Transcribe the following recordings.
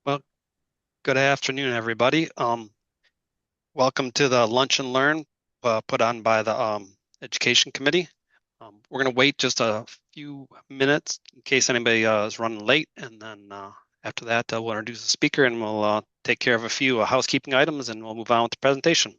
Well, good afternoon, everybody. Welcome to the Lunch and Learn put on by the Education Committee. We're going to wait just a few minutes in case anybody is running late, and then after that, we'll introduce the speaker and we'll take care of a few housekeeping items, and we'll move on with the presentation.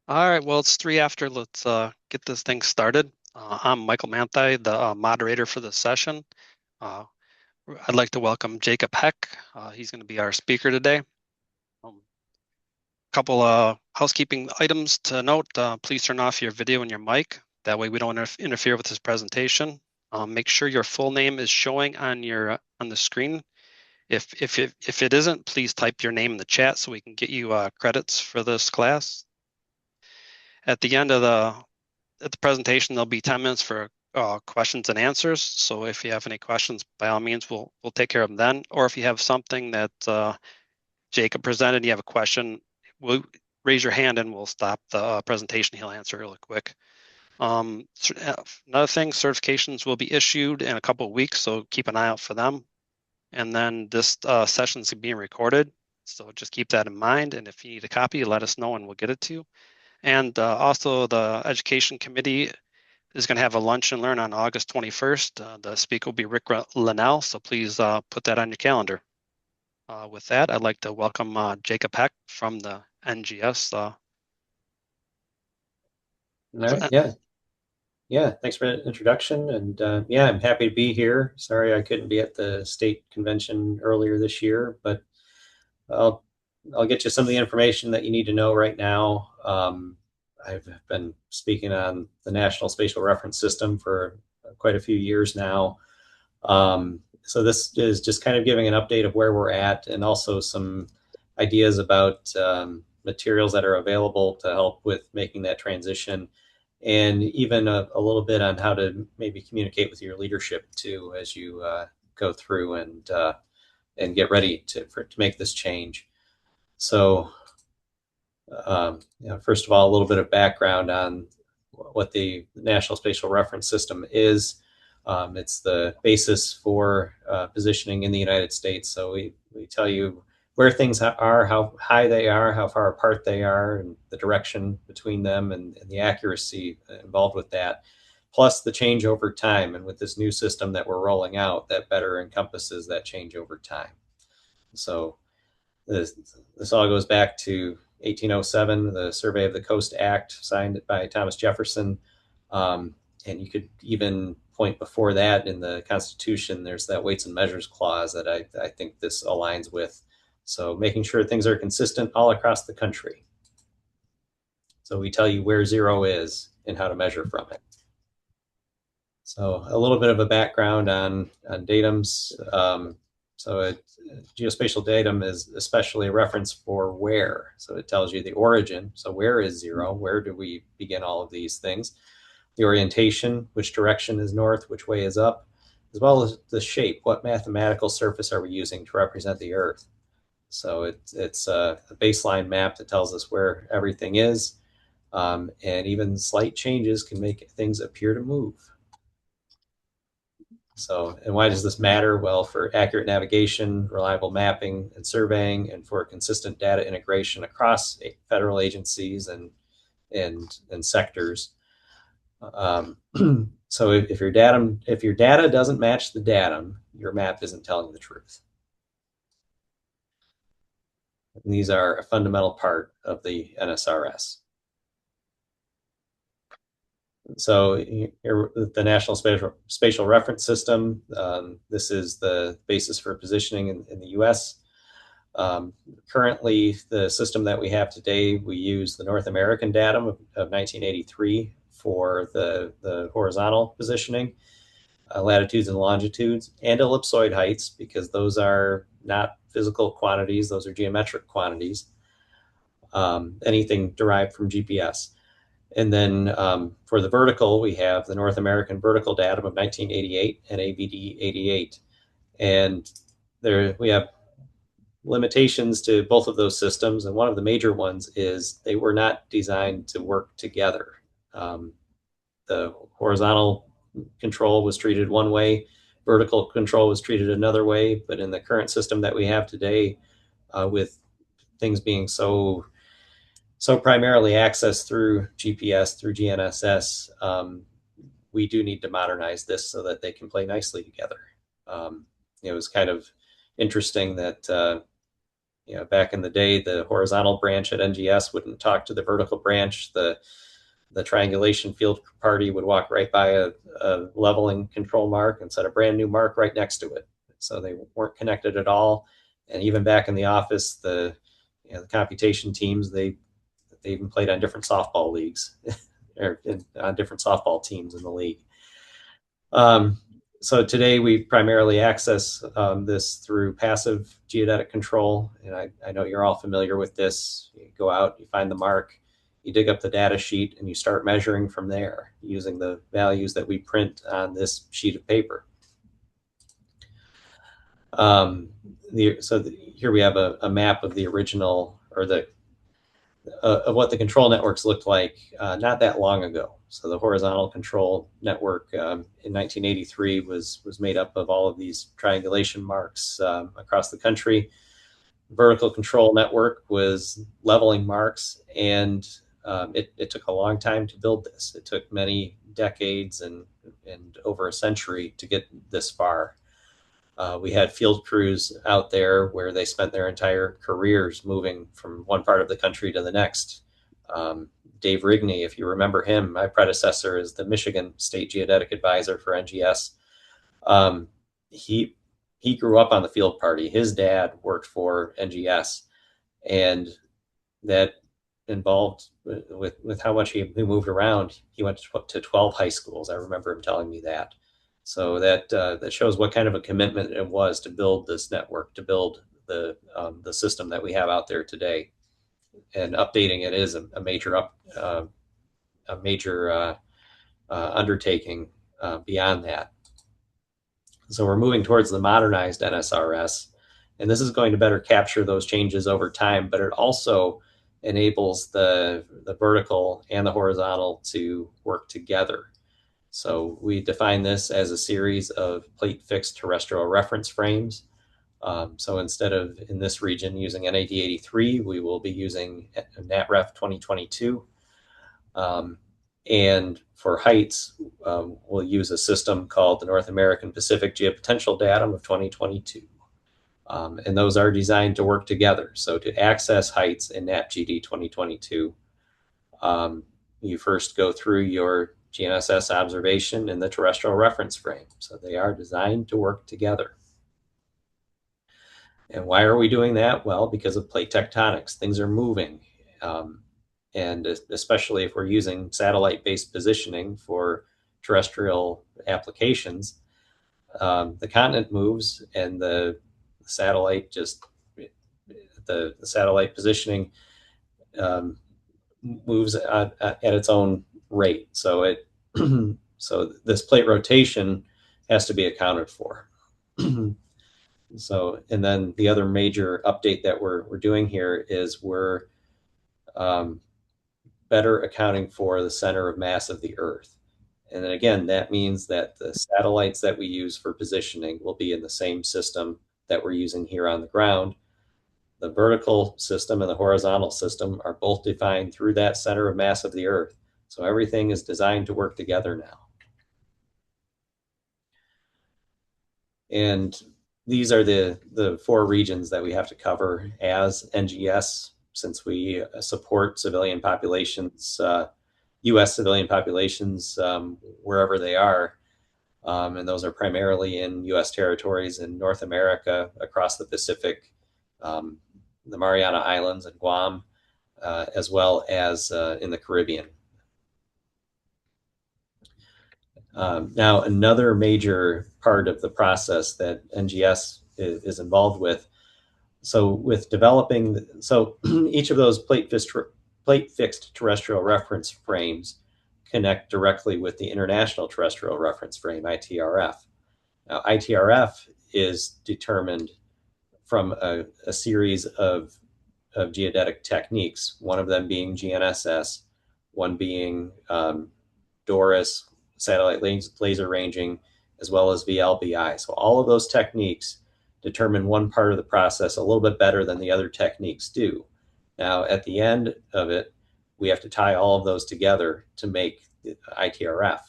All right, well, it's three after. Let's get this thing started. I'm Michael Manthei, the moderator for this session. Uh, I'd like to welcome Jacob Heck. He's going to be our speaker today. Couple housekeeping items to note. Please turn off your video and your mic. That way we don't interfere with this presentation. Make sure your full name is showing on your on the screen. If it isn't, please type your name in the chat so we can get you credits for this class. At the end of the presentation, there'll be 10 minutes for questions and answers. So if you have any questions, by all means, we'll take care of them then. Or if you have something that Jacob presented, you have a question, we'll raise your hand and we'll stop the presentation. He'll answer really quick. Another thing, certifications will be issued in a couple of weeks, so keep an eye out for them. And then this session is being recorded, so just keep that in mind. And if you need a copy, let us know and we'll get it to you. And also, the Education Committee is going to have a lunch and learn on August 21st. The speaker will be Rick Linnell, so please put that on your calendar. With that, I'd like to welcome Jacob Heck from the NGS. All right. Yeah. Thanks for the introduction. And yeah, I'm happy to be here. Sorry I couldn't be at the state convention earlier this year, but I'll I'll get you some of the information that you need to know right now. I've been speaking on the National Spatial Reference System for quite a few years now. So this is just kind of giving an update of where we're at and also some ideas about materials that are available to help with making that transition, and even a little bit on how to maybe communicate with your leadership too as you go through and get ready to make this change. So, first of all, a little bit of background on what the National Spatial Reference System is. It's the basis for positioning in the United States. So we tell you where things are, how high they are, how far apart they are, and the direction between them, and the accuracy involved with that, plus the change over time. And with this new system that we're rolling out, that better encompasses that change over time. So this, this all goes back to 1807, the Survey of the Coast Act, signed by Thomas Jefferson. Um, and you could even point before that in the Constitution, there's that weights and measures clause that I think this aligns with. So making sure things are consistent all across the country. So we tell you where zero is and how to measure from it. So a little bit of a background on datums. Geospatial datum is especially a reference for where. So it tells you the origin. So where is zero? Where do we begin all of these things? The orientation, which direction is north, which way is up, as well as the shape. What mathematical surface are we using to represent the Earth? So it's a baseline map that tells us where everything is, and even slight changes can make things appear to move. So, and why does this matter? Well, for accurate navigation, reliable mapping and surveying, and for consistent data integration across federal agencies and sectors. Um, so if your data doesn't match the datum, your map isn't telling the truth. And these are a fundamental part of the NSRS. So here, the National Spatial Reference System, this is the basis for positioning in the US. Currently, the system that we have today, we use the North American datum of 1983 for the horizontal positioning, latitudes and longitudes, and ellipsoid heights, because those are not physical quantities, those are geometric quantities, anything derived from GPS. And then for the vertical, we have the North American vertical datum of 1988 and AVD 88. And there we have limitations to both of those systems. And one of the major ones is they were not designed to work together. The horizontal control was treated one way, vertical control was treated another way. But in the current system that we have today, with things being so primarily accessed through GPS, through GNSS, we do need to modernize this so that they can play nicely together. It was kind of interesting that back in the day, the horizontal branch at NGS wouldn't talk to the vertical branch. The triangulation field party would walk right by a leveling control mark and set a brand new mark right next to it. So they weren't connected at all. And even back in the office, the computation teams, they even played on different softball leagues or on different softball teams in the league. So today we primarily access this through passive geodetic control. And I know you're all familiar with this. You go out, you find the mark, you dig up the data sheet, and you start measuring from there using the values that we print on this sheet of paper. Here we have a map of the original, or of what the control networks looked like not that long ago. So the horizontal control network in 1983 was made up of all of these triangulation marks across the country. The vertical control network was leveling marks, and it took a long time to build this. It took many decades and over a century to get this far. We had field crews out there where they spent their entire careers moving from one part of the country to the next. Dave Rigney, if you remember him, my predecessor is the Michigan State Geodetic Advisor for NGS. He grew up on the field party. His dad worked for NGS, and that involved with how much he moved around. He went to 12 high schools. I remember him telling me that. So that shows what kind of a commitment it was to build this network, to build the system that we have out there today. And updating it is a major undertaking beyond that. So we're moving towards the modernized NSRS, and this is going to better capture those changes over time, but it also enables the vertical and the horizontal to work together. So we define this as a series of plate fixed terrestrial reference frames. So instead of in this region using NAD83, we will be using NatRef 2022. And for heights, we'll use a system called the North American Pacific Geopotential Datum of 2022. And those are designed to work together. So to access heights in NatGD 2022, you first go through your GNSS observation in the terrestrial reference frame. So they are designed to work together. And why are we doing that? Well, because of plate tectonics. Things are moving. And especially if we're using satellite-based positioning for terrestrial applications, the continent moves and the satellite just the satellite positioning moves at its own rate. So it so this plate rotation has to be accounted for. So, and then the other major update that we're doing here is we're better accounting for the center of mass of the Earth. And then again, that means that the satellites that we use for positioning will be in the same system that we're using here on the ground. The vertical system and the horizontal system are both defined through that center of mass of the Earth. So everything is designed to work together now. And these are the four regions that we have to cover as NGS, since we support civilian populations, U.S. civilian populations, wherever they are. And those are primarily in U.S. territories in North America, across the Pacific, the Mariana Islands and Guam, as well as in the Caribbean. Now, another major part of the process that NGS is involved with, so with developing, so each of those plate fixed terrestrial reference frames connect directly with the International Terrestrial Reference Frame, ITRF. Now, ITRF is determined from a series of geodetic techniques, one of them being GNSS, one being DORIS, satellite laser ranging, as well as VLBI. So all of those techniques determine one part of the process a little bit better than the other techniques do. Now, at the end of it, we have to tie all of those together to make ITRF.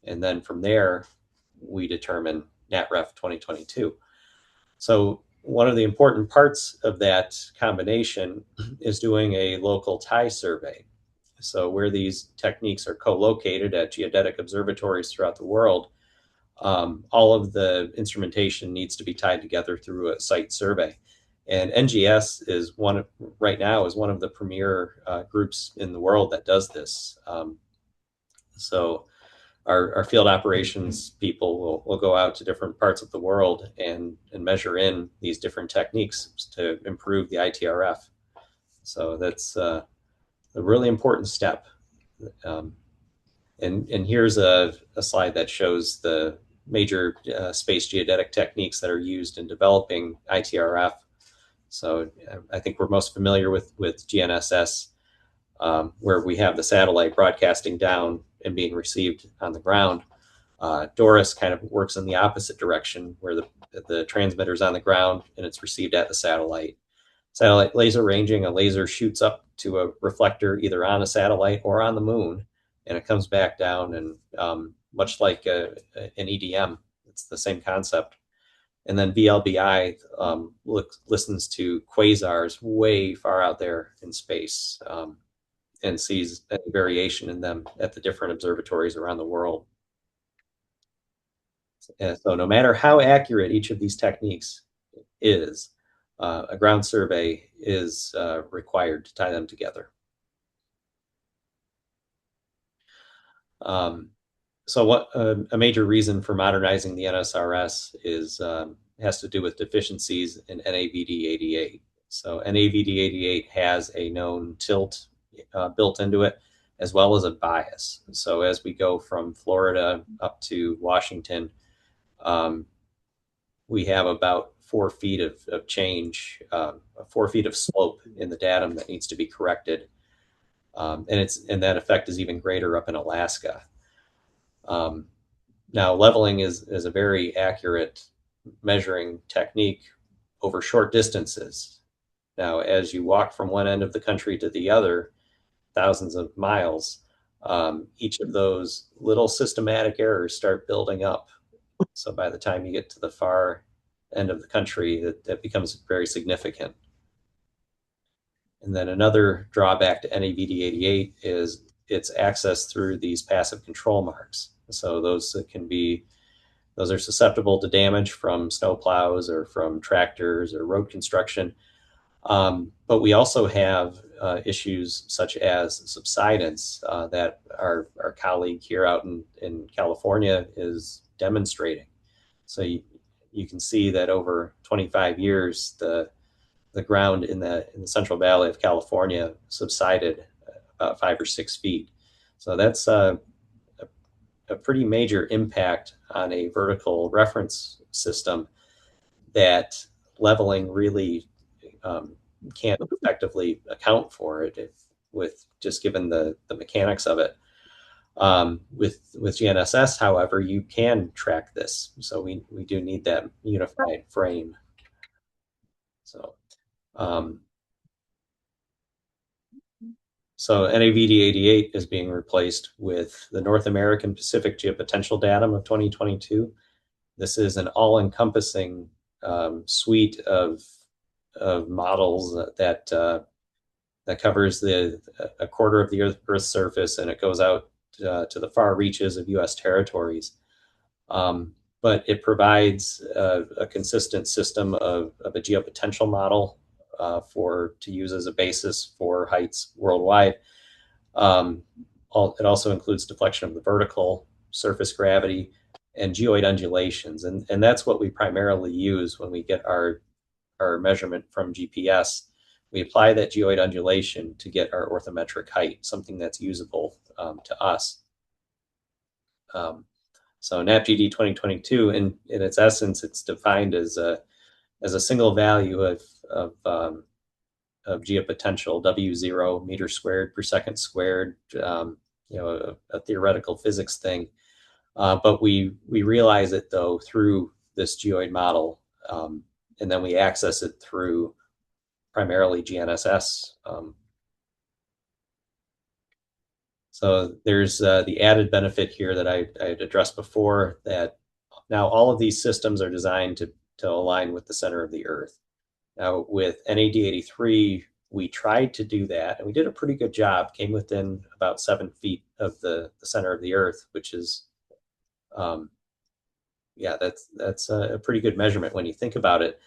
And then from there, we determine NatRef 2022. So one of the important parts of that combination is doing a local tie survey. So where these techniques are co-located at geodetic observatories throughout the world, all of the instrumentation needs to be tied together through a site survey. And NGS is right now is one of the premier groups in the world that does this. So our field operations people will go out to different parts of the world and measure in these different techniques to improve the ITRF. So that's a really important step. And here's a slide that shows the major space geodetic techniques that are used in developing ITRF. So I think we're most familiar with GNSS, where we have the satellite broadcasting down and being received on the ground. DORIS kind of works in the opposite direction, where the transmitter's on the ground and it's received at the satellite. Satellite laser ranging, a laser shoots up to a reflector either on a satellite or on the moon, and it comes back down, and much like an EDM, it's the same concept. And then VLBI listens to quasars way far out there in space, and sees any variation in them at the different observatories around the world. And so no matter how accurate each of these techniques is, a ground survey is required to tie them together. So what a major reason for modernizing the NSRS is has to do with deficiencies in NAVD88. So NAVD88 has a known tilt built into it, as well as a bias. So as we go from Florida up to Washington, we have about 4 feet of change, 4 feet of slope in the datum that needs to be corrected. And that effect is even greater up in Alaska. Now, leveling is a very accurate measuring technique over short distances. Now, as you walk from one end of the country to the other, thousands of miles, each of those little systematic errors start building up. So by the time you get to the far end of the country, that becomes very significant. And then another drawback to NAVD88 is its access through these passive control marks. So those are susceptible to damage from snowplows or from tractors or road construction. But we also have issues such as subsidence that our colleague here out in California is demonstrating. So you can see that over 25 years, the ground in the Central Valley of California subsided about 5 or 6 feet. So that's a pretty major impact on a vertical reference system that leveling really can't effectively account for it with just given the mechanics of it. With GNSS, however, you can track this. So we do need that unified frame. So um, so NAVD88 is being replaced with the North American Pacific Geopotential Datum of 2022. This is an all-encompassing suite of models that covers a quarter of the Earth's surface, and it goes out to the far reaches of U.S. territories. But it provides a consistent system of a geopotential model to use as a basis for heights worldwide. It also includes deflection of the vertical, surface gravity, and geoid undulations. And that's what we primarily use when we get our measurement from GPS. We apply that geoid undulation to get our orthometric height, something that's usable to us. So NAPGD 2022, in its essence, it's defined as a single value of geopotential, W0 meters squared per second squared, a theoretical physics thing. But we realize it, though, through this geoid model, and then we access it through primarily GNSS. So there's the added benefit here that I had addressed before, that now all of these systems are designed to align with the center of the Earth. Now with NAD83, we tried to do that, and we did a pretty good job, came within about 7 feet of the center of the Earth, which is, that's a pretty good measurement when you think about it.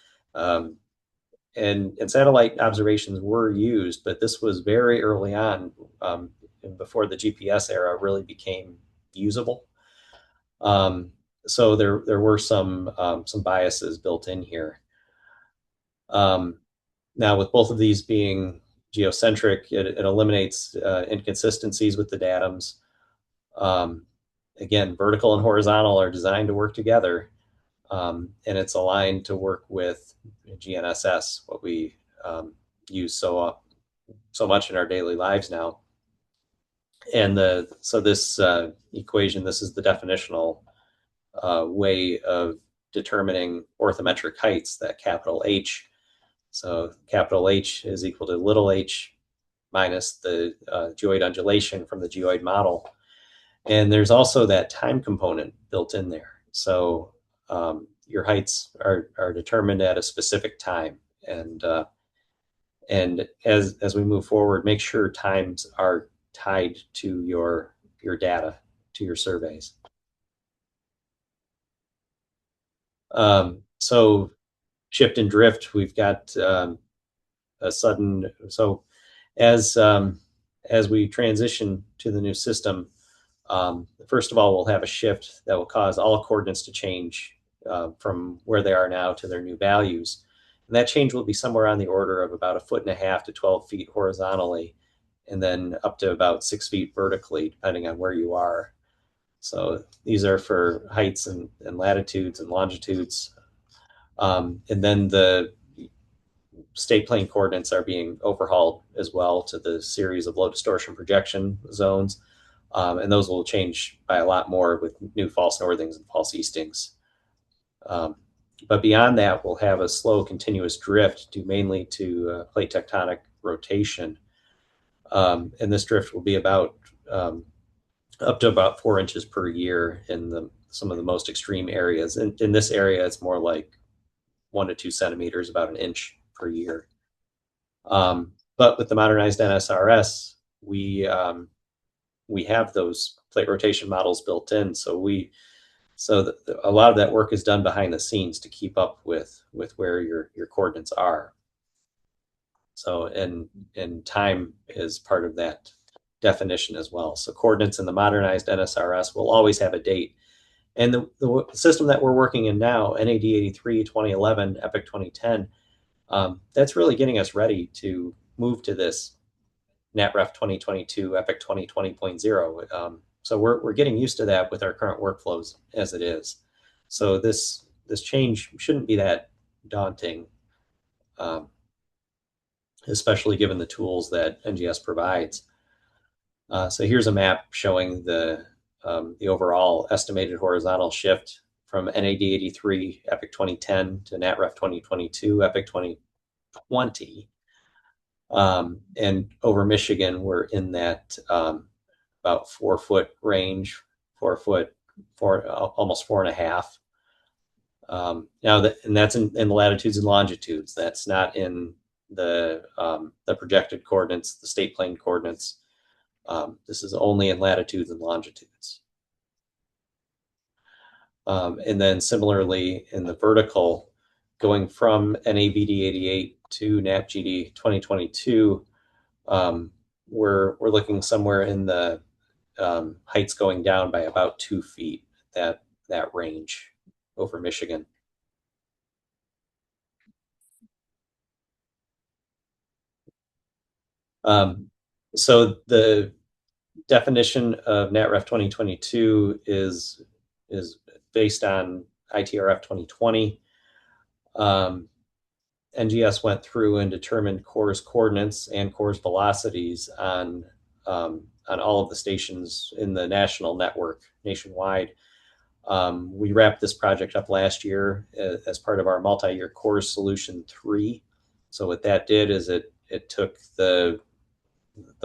And satellite observations were used, but this was very early on, before the GPS era really became usable. So there were some biases built in here. Now, with both of these being geocentric, it eliminates inconsistencies with the datums. Again, vertical and horizontal are designed to work together, and it's aligned to work with GNSS, what we use so much in our daily lives now. And so this equation, this is the definitional way of determining orthometric heights, that capital H. So capital H is equal to little h minus the geoid undulation from the geoid model. And there's also that time component built in there. So your heights are determined at a specific time. And as we move forward, make sure times are tied to your data, to your surveys. So shift and drift, we've got a sudden, so as we transition to the new system, first of all, we'll have a shift that will cause all coordinates to change from where they are now to their new values. And that change will be somewhere on the order of about 1.5 feet to 12 feet horizontally, and then up to about 6 feet vertically, depending on where you are. So these are for heights and latitudes and longitudes. And then the state plane coordinates are being overhauled as well to the series of low distortion projection zones. And those will change by a lot more with new false northings and false eastings. But beyond that, we'll have a slow, continuous drift due mainly to plate tectonic rotation. And this drift will be about up to about 4 inches per year in some of the most extreme areas. In this area, it's more like 1 to 2 centimeters, about an inch per year. But with the modernized NSRS, we have those plate rotation models built in, so a lot of that work is done behind the scenes to keep up with where your coordinates are. So and time is part of that definition as well. So coordinates in the modernized NSRS will always have a date. And the system that we're working in now, NAD 83, 2011, EPIC 2010, that's really getting us ready to move to this NatRef 2022, EPIC 2020.0. So we're getting used to that with our current workflows as it is. So this change shouldn't be that daunting, um, especially given the tools that NGS provides. So here's a map showing the overall estimated horizontal shift from NAD 83 EPIC 2010 to NatRef 2022 EPIC 2020. And over Michigan, we're in that about 4 foot range, 4 foot, almost 4.5. And that's in the latitudes and longitudes. That's not in the projected coordinates, the state plane coordinates. This is only in latitudes and longitudes. And then similarly in the vertical, going from NAVD 88 to NatGD 2022, we're looking somewhere in the heights going down by about 2 feet, that range over Michigan. So the definition of NatRef 2022 is based on ITRF 2020. NGS went through and determined core's coordinates and core's velocities on all of the stations in the national network nationwide. We wrapped this project up last year as part of our multi-year Core Solution 3. So what that did is it took the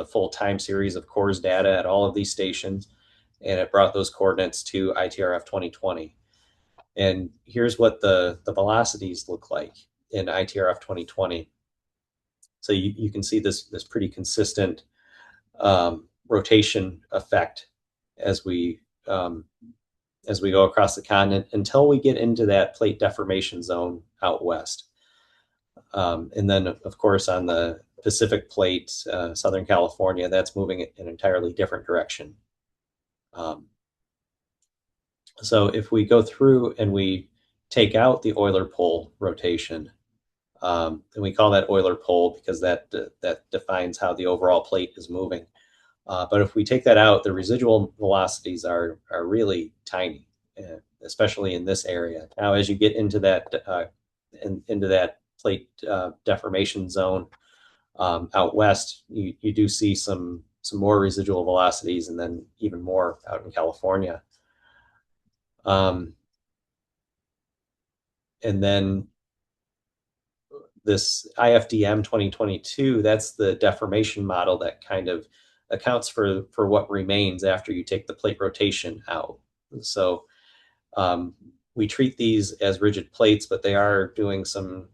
full time series of cores data at all of these stations, and it brought those coordinates to ITRF 2020. And here's what the velocities look like in ITRF 2020. So you can see this pretty consistent rotation effect as we go across the continent until we get into that plate deformation zone out west. And then, of course, on the Pacific plate, Southern California, that's moving in an entirely different direction. So if we go through and we take out the Euler pole rotation, and we call that Euler pole because that defines how the overall plate is moving. But if we take that out, the residual velocities are really tiny, especially in this area. Now, as you get into that plate deformation zone out west, you do see some more residual velocities, and then even more out in California. And then this IFDM 2022, that's the deformation model that kind of accounts for what remains after you take the plate rotation out. So we treat these as rigid plates, but they are doing some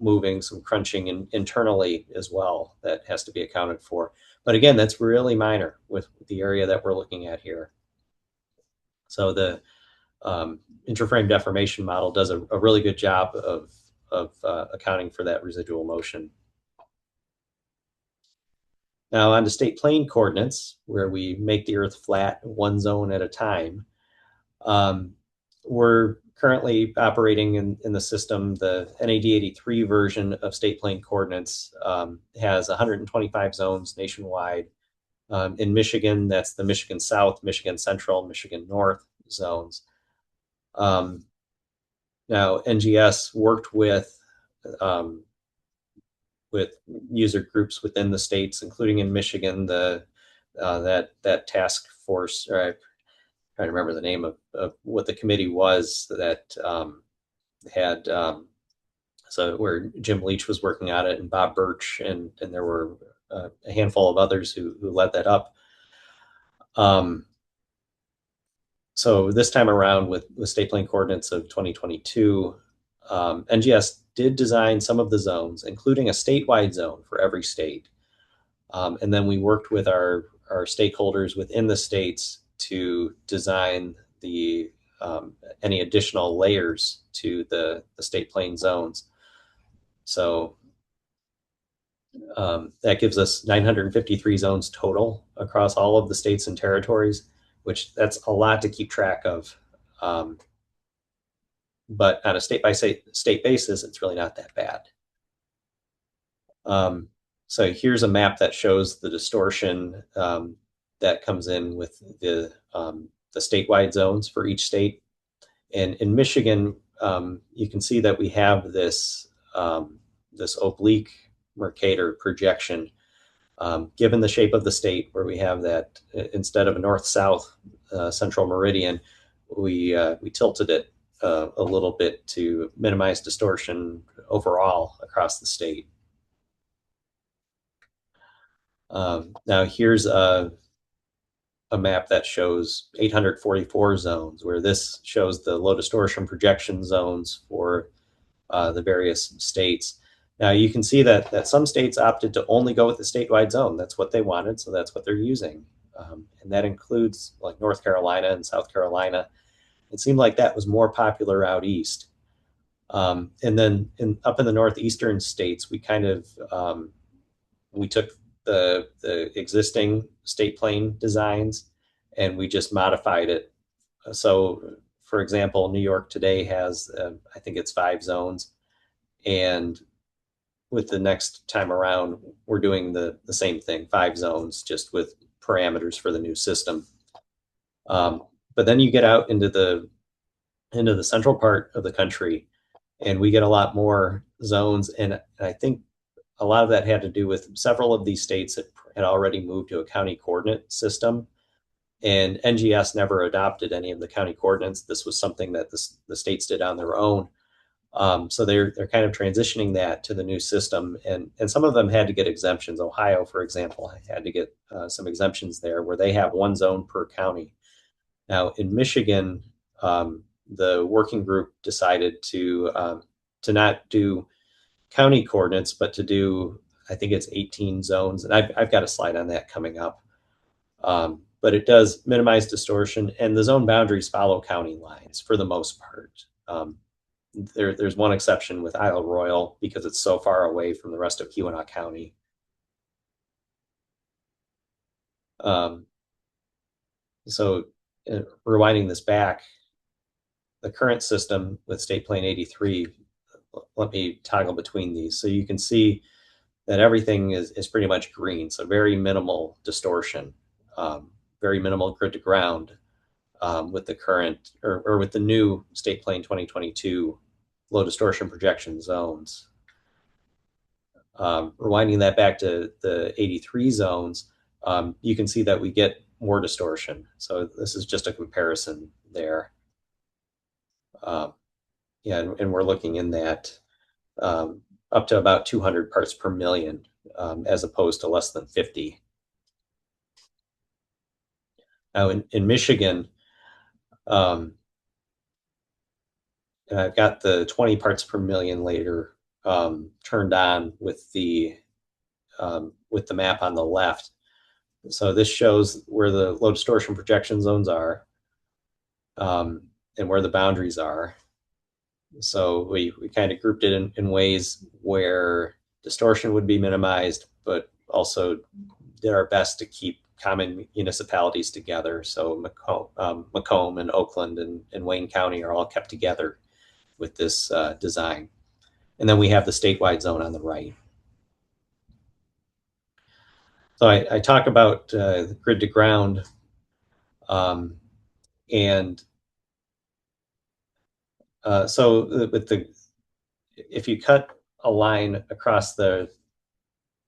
moving, some crunching internally as well that has to be accounted for. But again, that's really minor with the area that we're looking at here. So the interframe deformation model does a really good job of accounting for that residual motion. Now on to state plane coordinates, where we make the Earth flat one zone at a time. We're currently operating in the system. The NAD 83 version of state plane coordinates has 125 zones nationwide. In Michigan, that's the Michigan South, Michigan Central, Michigan North zones. Now, NGS worked with user groups within the states, including in Michigan, that task force. Or I'm trying to remember the name of what the committee was that had so where Jim Leach was working on it, and Bob Birch, and there were a handful of others who led that up. Um, so this time around with state plane coordinates of 2022, NGS did design some of the zones, including a statewide zone for every state. And then we worked with our stakeholders within the states to design the any additional layers to the state plane zones. So that gives us 953 zones total across all of the states and territories, which that's a lot to keep track of. Um, but on a state by state basis, it's really not that bad. Um, so here's a map that shows the distortion that comes in with the statewide zones for each state. And in Michigan, you can see that we have this oblique Mercator projection. Given the shape of the state, where we have that instead of a north-south central meridian, we tilted it a little bit to minimize distortion overall across the state. Now here's a map that shows 844 zones, where this shows the low distortion projection zones for the various states. Now you can see that some states opted to only go with the statewide zone. That's what they wanted, so that's what they're using. And that includes like North Carolina and South Carolina. It seemed like that was more popular out east. And then up in the northeastern states, we kind of we took the existing state plane designs and we just modified it. So, for example, New York today has I think it's 5 zones, and with the next time around, we're doing the same thing, 5 zones, just with parameters for the new system. But then you get out into the central part of the country, and we get a lot more zones. And I think a lot of that had to do with several of these states that had already moved to a county coordinate system, and NGS never adopted any of the county coordinates. This was something that the states did on their own. So they're kind of transitioning that to the new system, and some of them had to get exemptions. Ohio, for example, had to get some exemptions there, where they have 1 zone per county. Now in Michigan, the working group decided to not do county coordinates, but to do, I think it's 18 zones, and I've got a slide on that coming up. But it does minimize distortion, and the zone boundaries follow county lines for the most part. There's one exception with Isle Royal because it's so far away from the rest of Keweenaw County. Um, so rewinding this back, the current system with State Plane 83, let me toggle between these. So you can see that everything is pretty much green, so very minimal distortion, very minimal grid to ground with the current or with the new State Plane 2022 low distortion projection zones. Rewinding that back to the 83 zones, you can see that we get more distortion. So this is just a comparison there. Yeah, and we're looking in that up to about 200 parts per million, as opposed to less than 50. Now in Michigan, I've got the 20 parts per million later turned on with the map on the left. So this shows where the low distortion projection zones are, and where the boundaries are. So we kind of grouped it in ways where distortion would be minimized, but also did our best to keep common municipalities together. So Macomb and Oakland and Wayne County are all kept together with this design. And then we have the statewide zone on the right. So I talk about grid to ground, and so with if you cut a line across the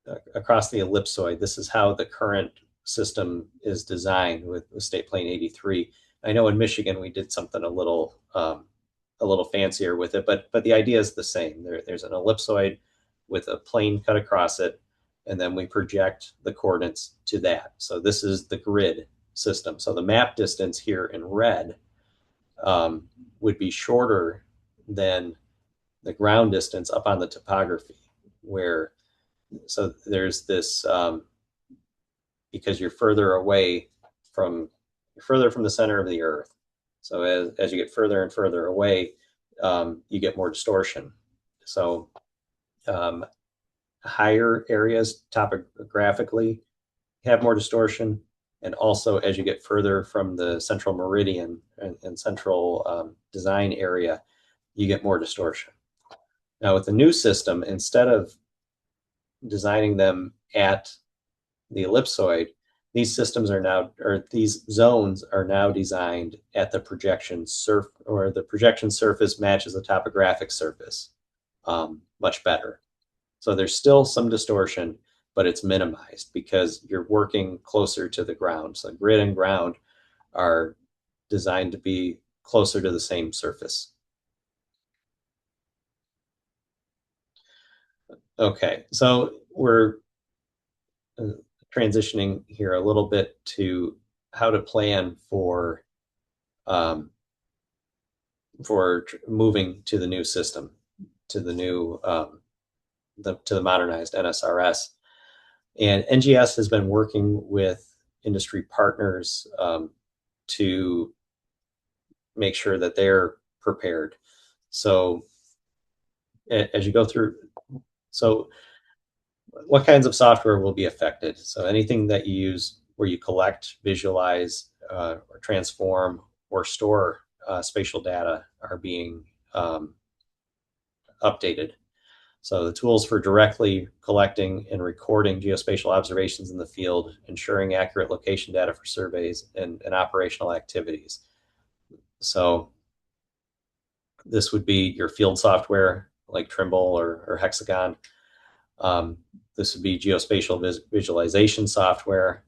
ellipsoid, this is how the current system is designed with State Plane 83. I know in Michigan we did something a little a little fancier with it, but the idea is the same. There's an ellipsoid with a plane cut across it, and then we project the coordinates to that. So this is the grid system. So the map distance here in red would be shorter than the ground distance up on the topography, where so there's this because you're further away from the center of the Earth. So as you get further and further away, you get more distortion. So um, higher areas topographically have more distortion, and also as you get further from the central meridian and central design area, you get more distortion. Now with the new system, instead of designing them at the ellipsoid, these systems are now, or these zones are now designed at the projection surface, or the projection surface matches the topographic surface much better. So there's still some distortion, but it's minimized because you're working closer to the ground. So grid and ground are designed to be closer to the same surface. Okay, so we're transitioning here a little bit to how to plan um, for moving to the new system, to the new to the modernized NSRS. And NGS has been working with industry partners to make sure that they're prepared. So as you go through, so what kinds of software will be affected? So anything that you use where you collect, visualize, or transform or store spatial data are being updated. So the tools for directly collecting and recording geospatial observations in the field, ensuring accurate location data for surveys and operational activities. So this would be your field software like Trimble or Hexagon. This would be geospatial visualization software,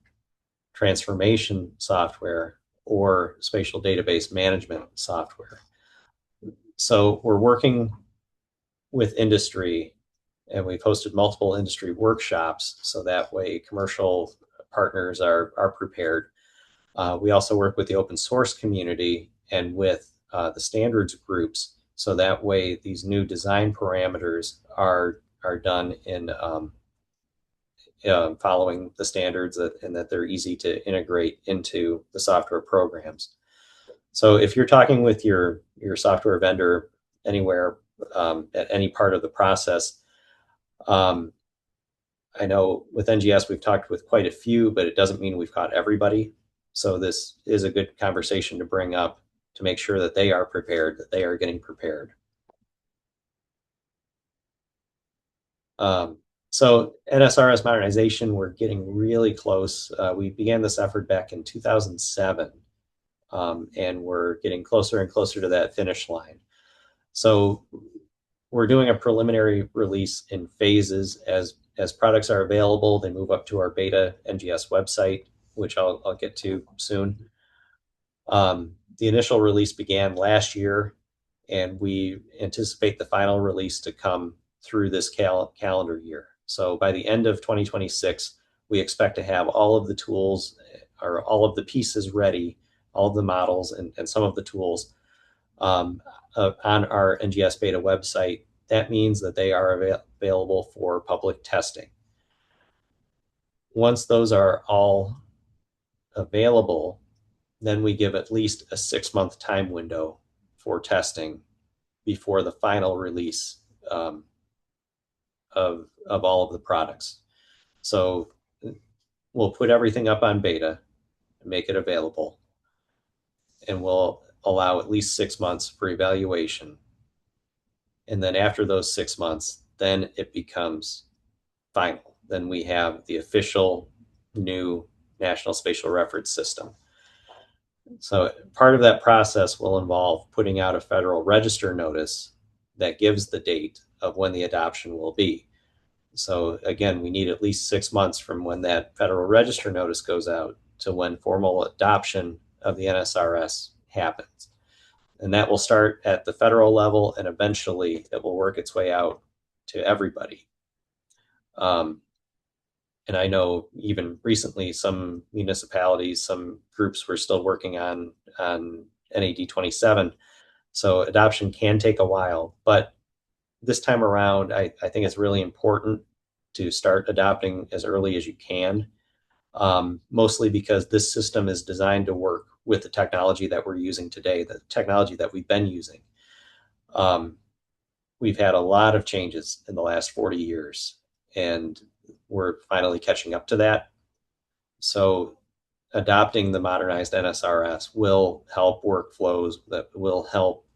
transformation software, or spatial database management software. So we're working with industry, and we've hosted multiple industry workshops so that way commercial partners are prepared. We also work with the open source community and with the standards groups so that way these new design parameters are done in following the standards and that they're easy to integrate into the software programs. So if you're talking with your software vendor anywhere at any part of the process, I know with NGS we've talked with quite a few, but it doesn't mean we've caught everybody. So this is a good conversation to bring up to make sure that they are prepared, that they are getting prepared. So NSRS modernization, we're getting really close. We began this effort back in 2007, and we're getting closer and closer to that finish line. So we're doing a preliminary release in phases. As products are available, they move up to our beta NGS website, which I'll get to soon. The initial release began last year, and we anticipate the final release to come through this calendar year. So by the end of 2026, we expect to have all of the tools or all of the pieces ready, all of the models and some of the tools on our NGS beta website. That means that they are available for public testing. Once those are all available, then we give at least a 6-month time window for testing before the final release of all of the products. So we'll put everything up on beta and make it available, and we'll allow at least 6 months for evaluation. And then after those 6 months, then it becomes final. Then we have the official new National Spatial Reference System. So part of that process will involve putting out a Federal Register notice that gives the date of when the adoption will be. So again, we need at least 6 months from when that Federal Register notice goes out to when formal adoption of the NSRS happens. And that will start at the federal level, and eventually it will work its way out to everybody. Um, and I know even recently some municipalities, some groups were still working on NAD 27. So adoption can take a while, but this time around, I think it's really important to start adopting as early as you can, mostly because this system is designed to work with the technology that we're using today, the technology that we've been using. Um, we've had a lot of changes in the last 40 years, and we're finally catching up to that. So adopting the modernized NSRS will help workflows, that will help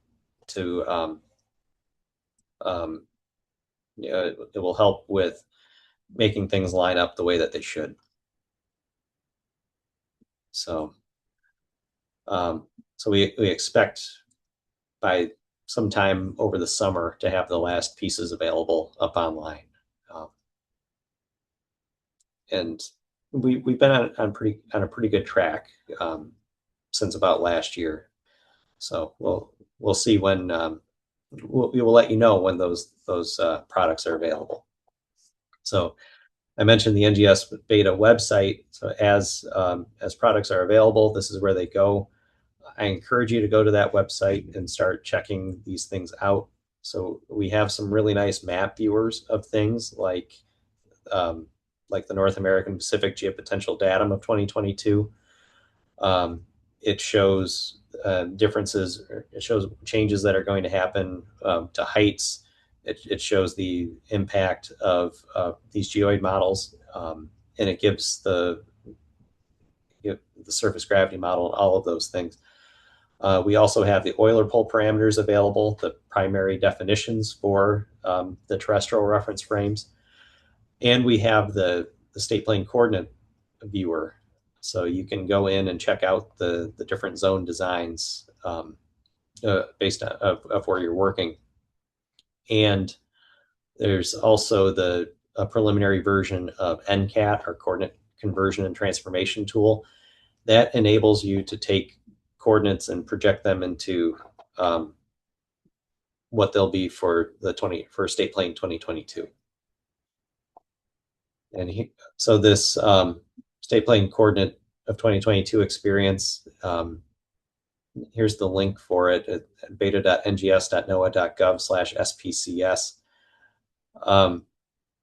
to um, it will help with making things line up the way that they should. So um, so we expect by sometime over the summer to have the last pieces available up online. Um, and we've been on a pretty good track um, since about last year. So we'll see when we will let you know when those products are available. So I mentioned the NGS beta website. So as products are available, this is where they go. I encourage you to go to that website and start checking these things out. So we have some really nice map viewers of things um, like the North American Pacific Geopotential Datum of 2022. Um, it shows differences. It shows changes that are going to happen to heights. It shows the impact of these geoid models, and it gives the surface gravity model and all of those things. We also have the Euler pole parameters available, the primary definitions for the terrestrial reference frames. And we have the state plane coordinate viewer. So you can go in and check out the different zone designs based on of where you're working. And there's also the a preliminary version of NCAT, our coordinate conversion and transformation tool, that enables you to take coordinates and project them into um, what they'll be for the 20 for state plane 2022. So this state plane coordinate of 2022 experience, here's the link for it at beta.ngs.noaa.gov/spcs.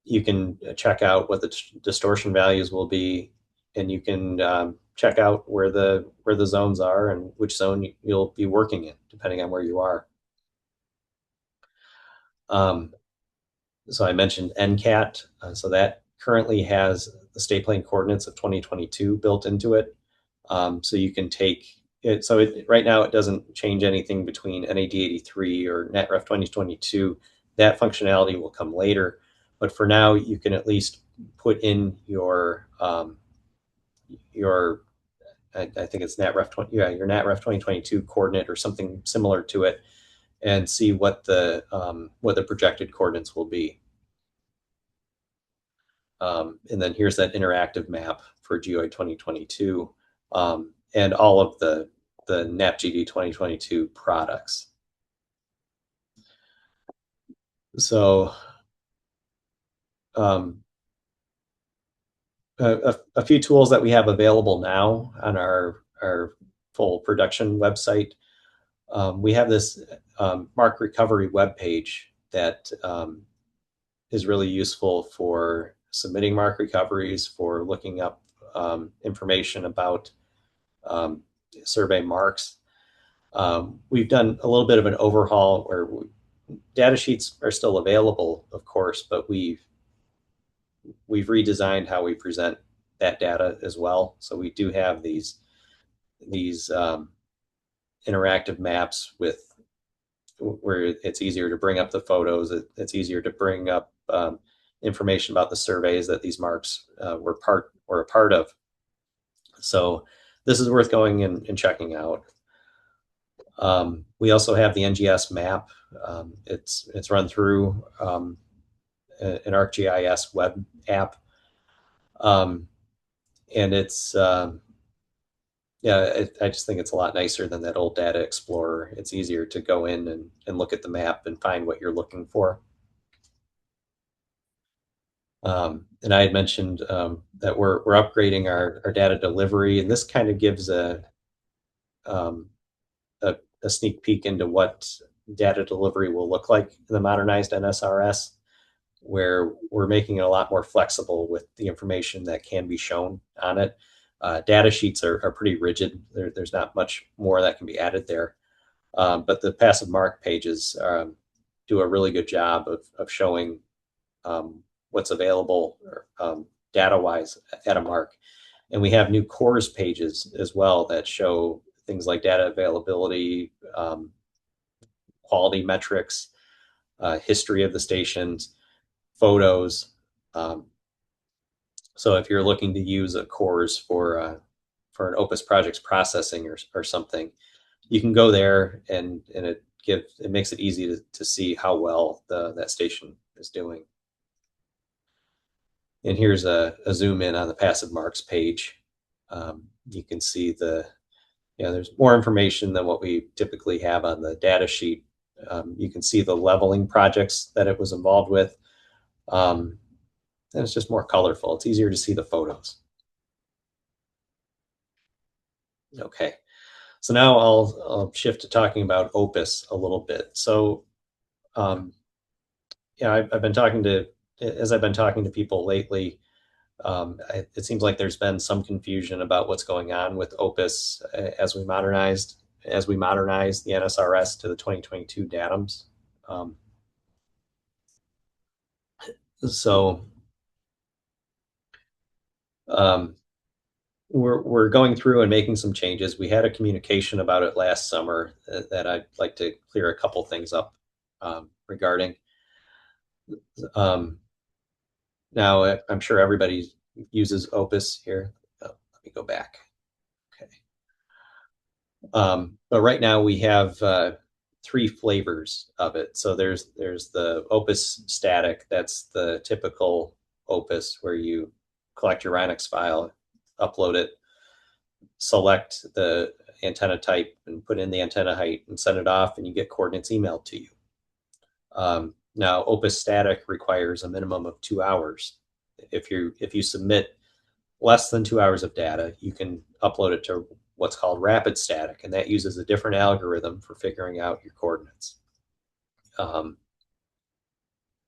You can check out what the distortion values will be, and you can check out where the zones are and which zone you'll be working in, depending on where you are. So I mentioned NCAT, so that currently has the state plane coordinates of 2022 built into it. So you can take it. So right now it doesn't change anything between NAD 83 or NetRef 2022. That functionality will come later, but for now you can at least put in your I think it's NatRef 20, yeah, your NatRef 2022 coordinate or something similar to it, and see what the projected coordinates will be. And then here's that interactive map for GeoID 2022 and all of the NapGD 2022 products. So um, a few tools that we have available now on our full production website. We have this mark recovery webpage that is really useful for submitting mark recoveries, for looking up information about survey marks. We've done a little bit of an overhaul where data sheets are still available, of course, but we've redesigned how we present that data as well. So we do have these interactive maps with where it's easier to bring up the photos. It's easier to bring up information about the surveys that these marks were a part of. So this is worth going and checking out. We also have the NGS map. It's run through an ArcGIS web app, and Yeah, I just think it's a lot nicer than that old Data Explorer. It's easier to go in and look at the map and find what you're looking for. And I had mentioned that we're upgrading our data delivery, and this kind of gives um, a sneak peek into what data delivery will look like in the modernized NSRS, where we're making it a lot more flexible with the information that can be shown on it. Data sheets are pretty rigid. There's not much more that can be added there. But the passive mark pages do a really good job of showing what's available data wise at a mark. And we have new cores pages as well that show things like data availability, quality metrics, history of the stations, photos. Um, so if you're looking to use a cores for an Opus project's processing or something, you can go there and it makes it easy to see how well that station is doing. And here's a zoom in on the passive marks page. You can see there's more information than what we typically have on the data sheet. You can see the leveling projects that it was involved with. Um, and it's just more colorful. It's easier to see the photos. Okay, so now I'll shift to talking about Opus a little bit. So, um, yeah, I've been as I've been talking to people lately, it seems like there's been some confusion about what's going on with Opus as we modernize the NSRS to the 2022 datums. Um, so um, we're going through and making some changes. We had a communication about it last summer that I'd like to clear a couple things up regarding. Um, Now, I'm sure everybody uses Opus here. Oh, let me go back. Okay. But right now we have three flavors of it. So there's the Opus static. That's the typical Opus where you collect your Rhinox file, upload it, select the antenna type, and put in the antenna height and send it off, and you get coordinates emailed to you. Now, Opus static requires a minimum of 2 hours. If you submit less than 2 hours of data, you can upload it to what's called rapid static, and that uses a different algorithm for figuring out your coordinates. Um,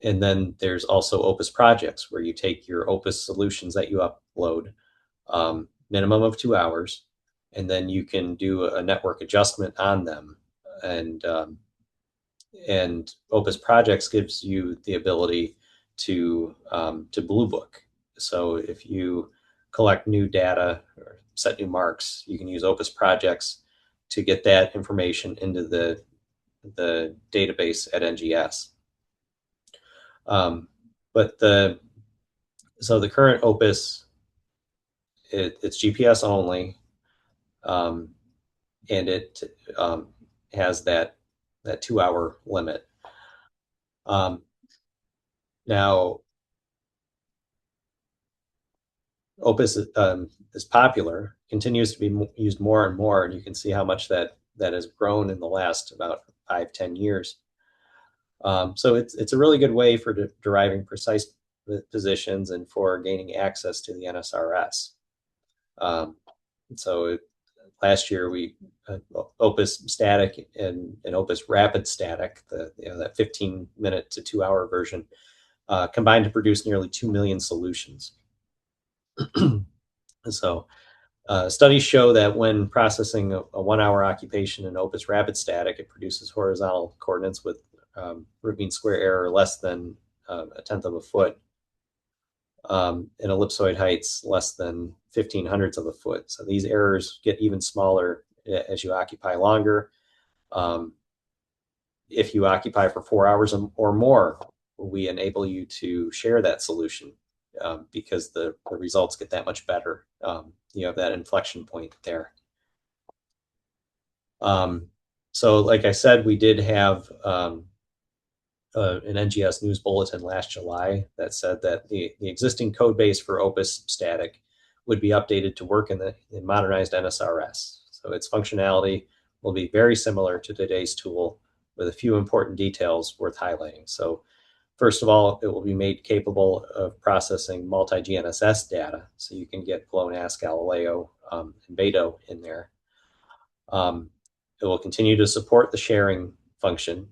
and then there's also Opus projects where you take your Opus solutions that you upload, minimum of 2 hours, and then you can do a network adjustment on them. And Opus projects gives you the ability to blue book. So if you collect new data or set new marks, you can use Opus projects to get that information into the database at NGS. Um, but the current Opus, it's GPS only, um, and it has that 2 hour limit. Um, Now, Opus is popular, continues to be used more and more, and you can see how much that has grown in the last about 5-10 years. So it's a really good way for deriving precise positions and for gaining access to the NSRS. Um, so last year we Opus static and Opus rapid static, that 15-minute to 2 hour version, combined to produce nearly 2 million solutions. So studies show that when processing a 1 hour occupation in Opus rapid static, it produces horizontal coordinates with root mean square error less than a tenth of a foot, and ellipsoid heights less than 1500ths of a foot. So these errors get even smaller as you occupy longer. Um, if you occupy for 4 hours or more, we enable you to share that solution because the results get that much better. You have that inflection point there. Um, so, like I said, we did have an NGS news bulletin last July that said that the existing code base for Opus static would be updated to work in the modernized NSRS. So its functionality will be very similar to today's tool with a few important details worth highlighting. So first of all, it will be made capable of processing multi-GNSS data, so you can get GLONASS, Galileo, and Beto in there. Um, it will continue to support the sharing function,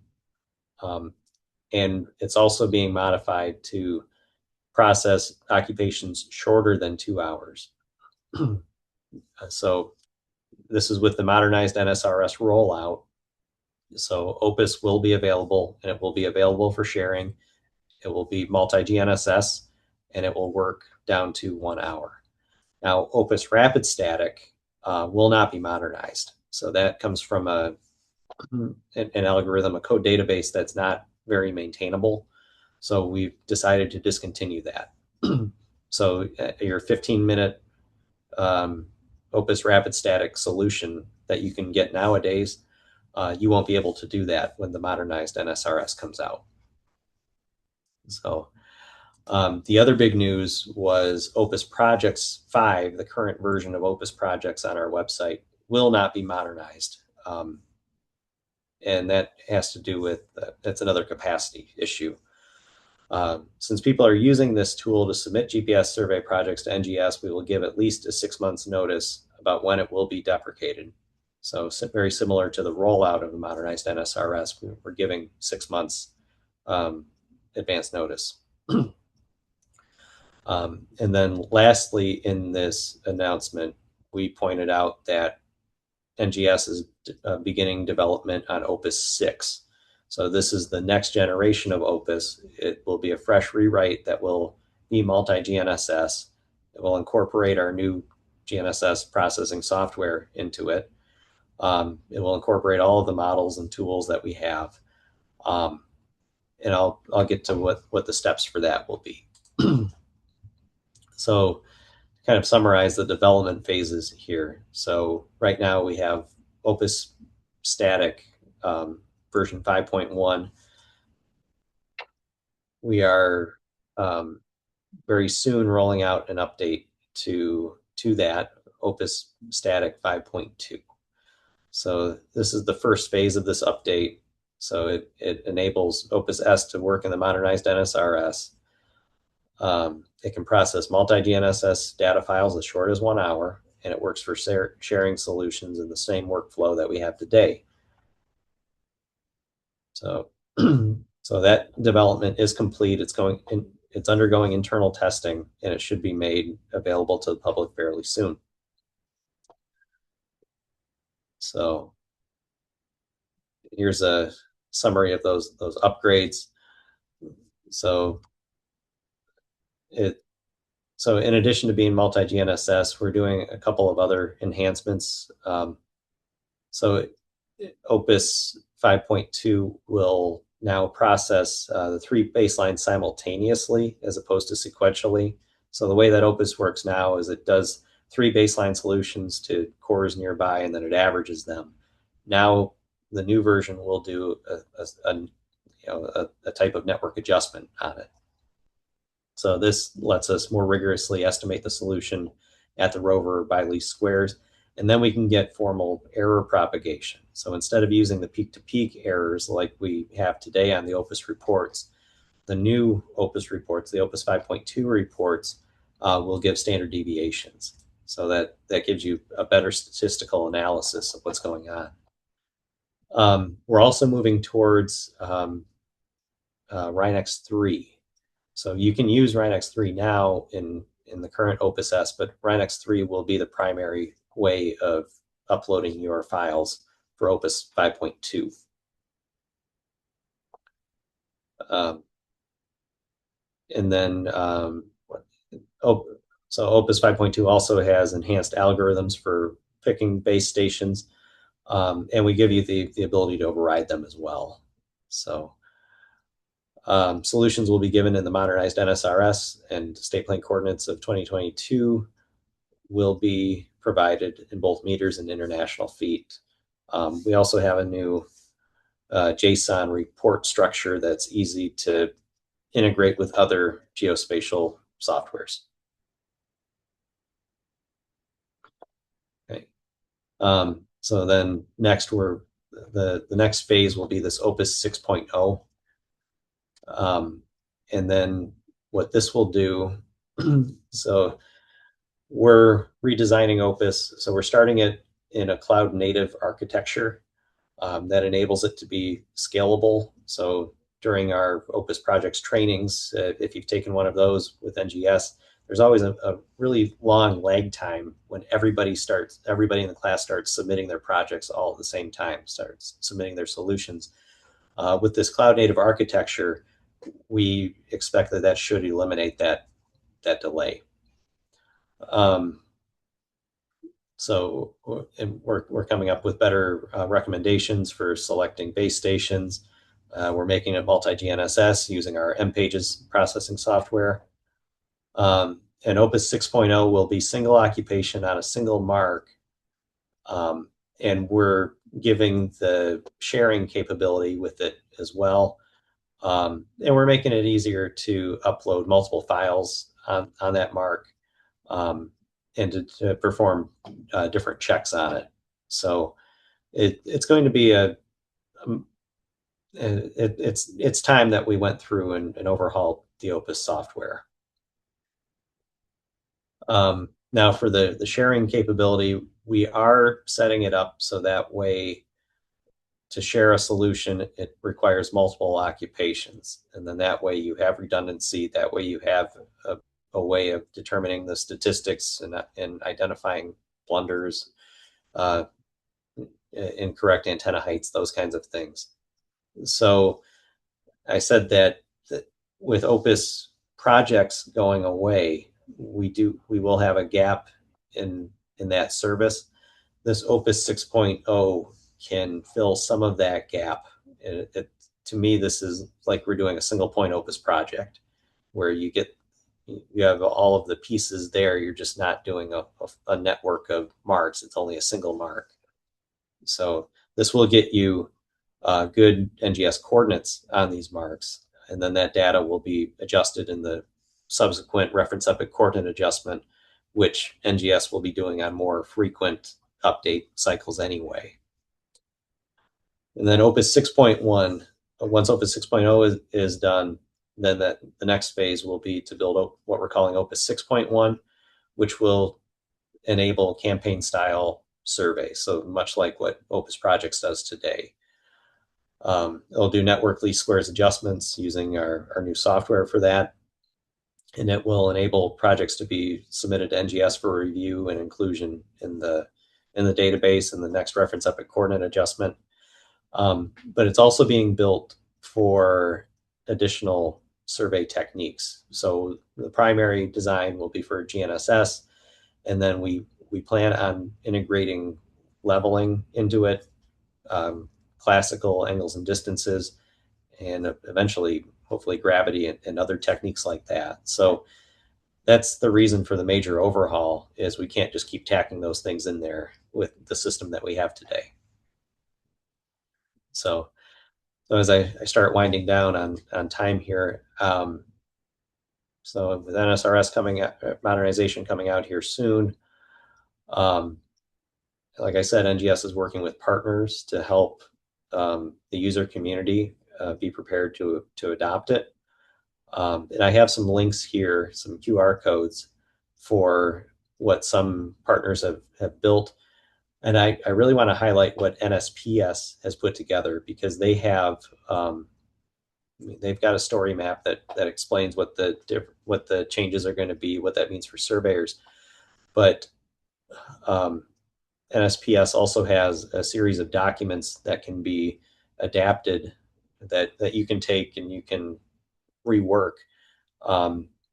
and it's also being modified to process occupations shorter than 2 hours. So this is with the modernized NSRS rollout. So Opus will be available, and it will be available for sharing. It will be multi-GNSS, and it will work down to 1 hour. Now, Opus Rapid Static will not be modernized. So that comes from an algorithm, a code database that's not very maintainable. So we've decided to discontinue that. So your 15-minute Opus Rapid Static solution that you can get nowadays, you won't be able to do that when the modernized NSRS comes out. So the other big news was Opus Projects 5, the current version of Opus Projects on our website, will not be modernized. And that has to do with, that's another capacity issue. Since people are using this tool to submit GPS survey projects to NGS, we will give at least a 6 months notice about when it will be deprecated. So very similar to the rollout of the modernized NSRS, we're giving 6 months advance notice. And then lastly, in this announcement, we pointed out that NGS is beginning development on Opus 6. So this is the next generation of Opus. It will be a fresh rewrite that will be multi-GNSS. It will incorporate our new GNSS processing software into it. It will incorporate all of the models and tools that we have. And I'll get to what the steps for that will be. So kind of summarize the development phases here. So right now we have Opus Static version 5.1. We are very soon rolling out an update to that Opus Static 5.2. So this is the first phase of this update. So it enables Opus S to work in the modernized NSRS. It can process multi-GNSS data files as short as 1 hour, and it works for sharing solutions in the same workflow that we have today. So, so that development is complete. It's undergoing internal testing, and it should be made available to the public fairly soon. So here's a summary of those upgrades. So in addition to being multi-GNSS, we're doing a couple of other enhancements. So Opus 5.2 will now process the 3 baselines simultaneously as opposed to sequentially. So the way that Opus works now is it does 3 baseline solutions to cores nearby, and then it averages them. Now the new version will do a type of network adjustment on it. So this lets us more rigorously estimate the solution at the rover by least squares, and then we can get formal error propagation. So instead of using the peak-to-peak errors like we have today on the Opus reports, the new Opus reports, the Opus 5.2 reports, will give standard deviations. So that gives you a better statistical analysis of what's going on. We're also moving towards Rhinex 3. So you can use Rhinex 3 now in the current Opus S, but Rhinex 3 will be the primary way of uploading your files for Opus 5.2. And then, so Opus 5.2 also has enhanced algorithms for picking base stations, and we give you the ability to override them as well. So solutions will be given in the modernized NSRS, and state plane coordinates of 2022 will be provided in both meters and international feet. We also have a new JSON report structure that's easy to integrate with other geospatial softwares. So then next the next phase will be this Opus 6.0. Um, and then what this will do, so we're redesigning Opus. So we're starting it in a cloud native architecture that enables it to be scalable. So during our Opus projects trainings, if you've taken one of those with NGS, there's always a really long lag time when everybody in the class starts submitting their projects all at the same time, starts submitting their solutions. With this cloud native architecture, we expect that should eliminate that delay. Um, so and we're coming up with better recommendations for selecting base stations. We're making it multi-GNSS using our MPages processing software. And Opus 6.0 will be single occupation on a single mark. And we're giving the sharing capability with it as well. And we're making it easier to upload multiple files on that mark, and to perform different checks on it. So it's going to be um, it's time that we went through and overhauled the Opus software. Now for the sharing capability, we are setting it up so that way to share a solution, it requires multiple occupations. And then that way you have redundancy. That way you have a way of determining the statistics and identifying blunders, uh, incorrect antenna heights, those kinds of things. So I said that with Opus projects going away, we will have a gap in that service. This Opus 6.0 can fill some of that gap. To me, this is like we're doing a single point Opus project where you have all of the pieces there. You're just not doing a network of marks. It's only a single mark. So this will get you good NGS coordinates on these marks, and then that data will be adjusted in the subsequent reference epoch coordinate adjustment, which NGS will be doing on more frequent update cycles anyway. And then Opus 6.1, once Opus 6.0 is done, then the next phase will be to build what we're calling Opus 6.1, which will enable campaign style surveys. So much like what Opus Projects does today. It'll do network least squares adjustments using our new software for that. And it will enable projects to be submitted to NGS for review and inclusion in the database and the next reference epoch coordinate adjustment. But it's also being built for additional survey techniques. So the primary design will be for GNSS, and then we plan on integrating leveling into it, classical angles and distances, and eventually, hopefully, gravity and other techniques like that. So that's the reason for the major overhaul is we can't just keep tacking those things in there with the system that we have today. So as I start winding down on time here, so with NSRS coming out, modernization coming out here soon, um, like I said, NGS is working with partners to help the user community be prepared to adopt it. And I have some links here, some QR codes for what some partners have built. And I really want to highlight what NSPS has put together because they've got a story map that explains what the changes are going to be, what that means for surveyors. But um, NSPS also has a series of documents that can be adapted that you can take and you can rework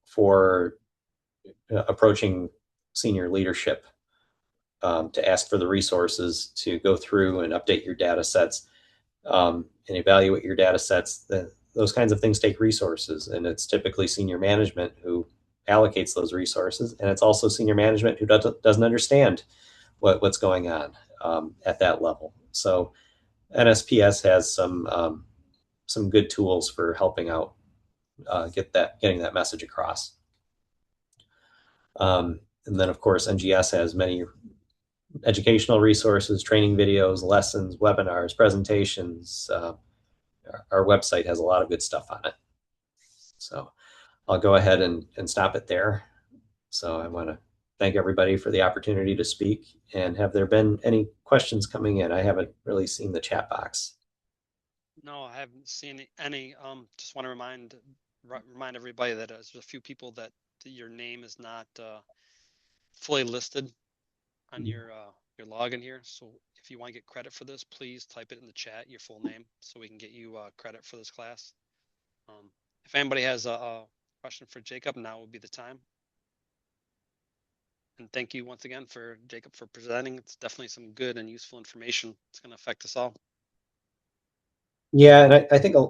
for approaching senior leadership, to ask for the resources to go through and update your data sets, and evaluate your data sets. Those kinds of things take resources, and it's typically senior management who allocates those resources, and it's also senior management who doesn't understand what's going on at that level. So NSPS has some good tools for helping out getting that message across. And then of course NGS has educational resources, training videos, lessons, webinars, presentations. Our website has a lot of good stuff on it. So I'll go ahead and stop it there. So I want to thank everybody for the opportunity to speak. And have there been any questions coming in? I haven't really seen the chat box. No, I haven't seen any. Just want to remind everybody that there's a few people that your name is not fully listed on your login here. So if you want to get credit for this, please type it in the chat, your full name, so we can get you credit for this class. If anybody has a question for Jacob, now would be the time. And thank you once again for Jacob for presenting. It's definitely some good and useful information. It's going to affect us all. Yeah, and I think a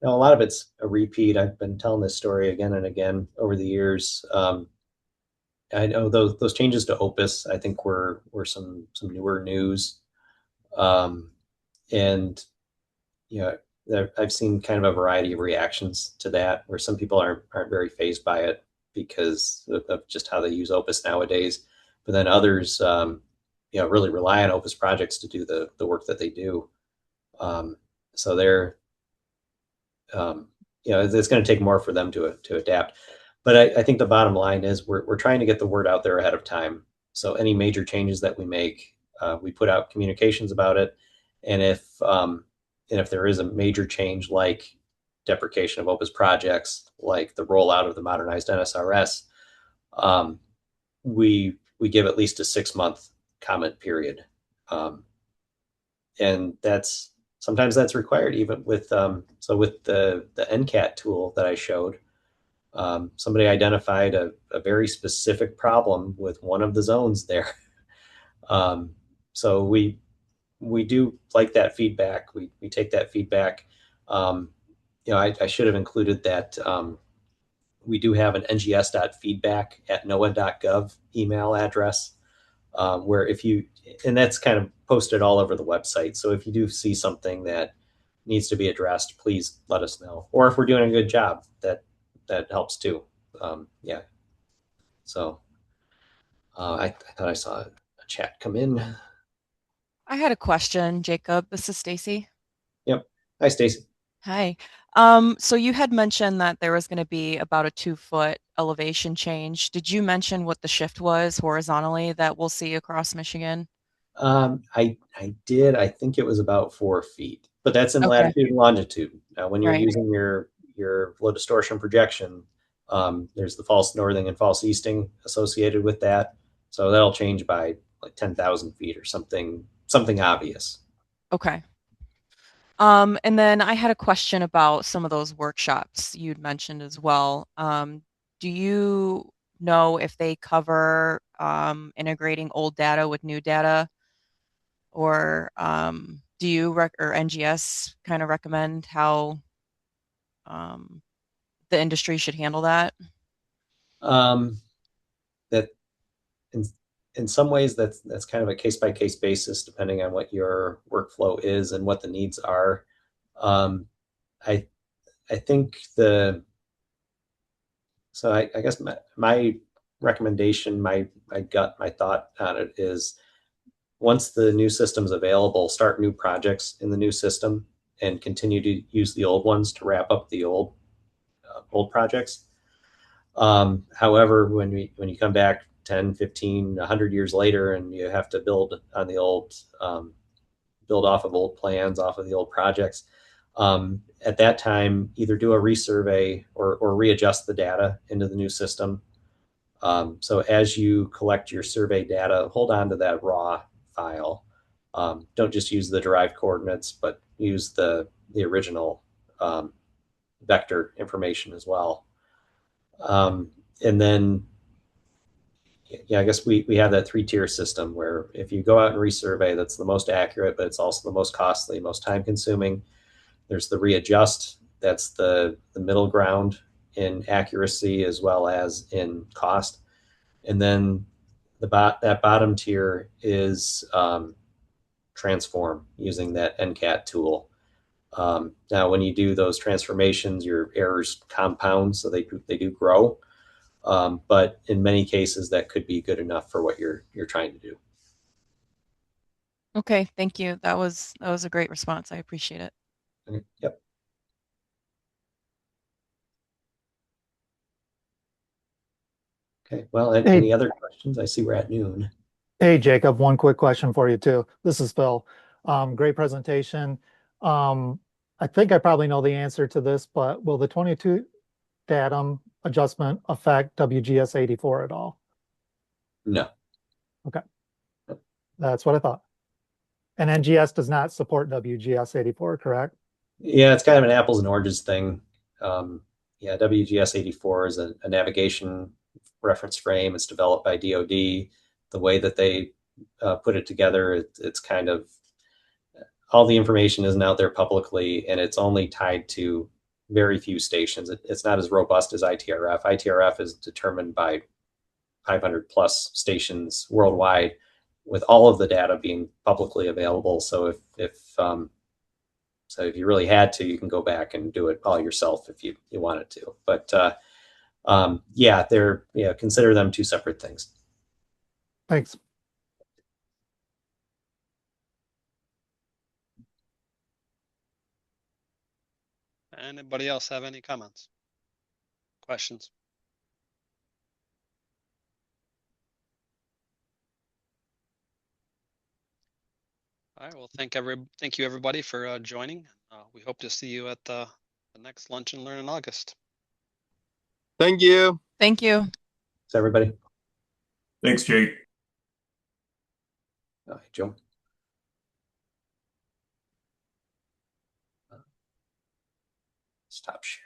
lot of it's a repeat. I've been telling this story again and again over the years. I know those changes to Opus, I think were some newer news, and you know, I've seen kind of a variety of reactions to that, where some people aren't very fazed by it because of just how they use Opus nowadays, but then others, really rely on Opus projects to do the work that they do. Um, so they're it's going to take more for them to adapt. But I think the bottom line is we're trying to get the word out there ahead of time. So any major changes that we make, we put out communications about it. And if there is a major change like deprecation of Opus projects, like the rollout of the modernized NSRS, um, we give at least a 6 month comment period. And that's sometimes that's required even with with the NCAT tool that I showed. Somebody identified a very specific problem with one of the zones there. um, so we do like that feedback. We take that feedback. um, I should have included that. We do have an ngs.feedback@noaa.gov email address, where if you, and that's kind of posted all over the website. So if you do see something that needs to be addressed, please let us know. Or if we're doing a good job, that helps too. Yeah. So I thought I saw a chat come in. I had a question, Jacob. This is Stacy. Yep. Hi, Stacy. Hi. So you had mentioned that there was going to be about a 2 foot elevation change. Did you mention what the shift was horizontally that we'll see across Michigan? I did. I think it was about 4 feet, but that's in Okay. latitude and longitude. When you're Right. using your low distortion projection, there's the false northing and false easting associated with that. So that'll change by like 10,000 feet or something obvious. Okay. And then I had a question about some of those workshops you'd mentioned as well. Do you know if they cover integrating old data with new data, or do you or NGS kind of recommend how um, the industry should handle that? Um, that in in some ways that's kind of a case by case basis, depending on what your workflow is and what the needs are. Um, I I think I guess my recommendation, my gut, my thought on it is, once the new system's available, start new projects in the new system and continue to use the old ones to wrap up the old projects. However, when you come back 10, 15, 100 years later and you have to build on the old, build off of old plans, off of the old projects, at that time, either do a resurvey or readjust the data into the new system. So as you collect your survey data, hold on to that raw file. Don't just use the derived coordinates, but use the original um, vector information as well. And then, yeah, I guess we have that 3 tier system where if you go out and resurvey, that's the most accurate, but it's also the most costly, most time consuming. There's the readjust, that's the middle ground in accuracy as well as in cost. And then that bottom tier is transform using that NCAT tool. Now, when you do those transformations, your errors compound, so they do grow. But in many cases, that could be good enough for what you're trying to do. Okay, thank you. That was a great response. I appreciate it. Yep. Okay. Well, Hey, any other questions? I see we're at noon. hey, Jacob, one quick question for you too. This is Phil. Great presentation. Um, I think I probably know the answer to this, but will the 22 datum adjustment affect WGS 84 at all? No. Okay, that's what I thought. And NGS does not support WGS 84, correct? Yeah, it's kind of an apples and oranges thing. Yeah, WGS 84 is a navigation reference frame. It's developed by DoD. The way that they put it together, it's kind of all the information isn't out there publicly, and it's only tied to very few stations. It's not as robust as ITRF. ITRF is determined by 500 plus stations worldwide, with all of the data being publicly available. So if you really had to, you can go back and do it all yourself if you wanted to. But yeah, consider them two separate things. Thanks. Anybody else have any comments, questions? All right. Well, thank you everybody for joining. We hope to see you at the next Lunch and Learn in August. Thank you. Thank you. So everybody, Thanks, Jake. Joe. Stop sharing.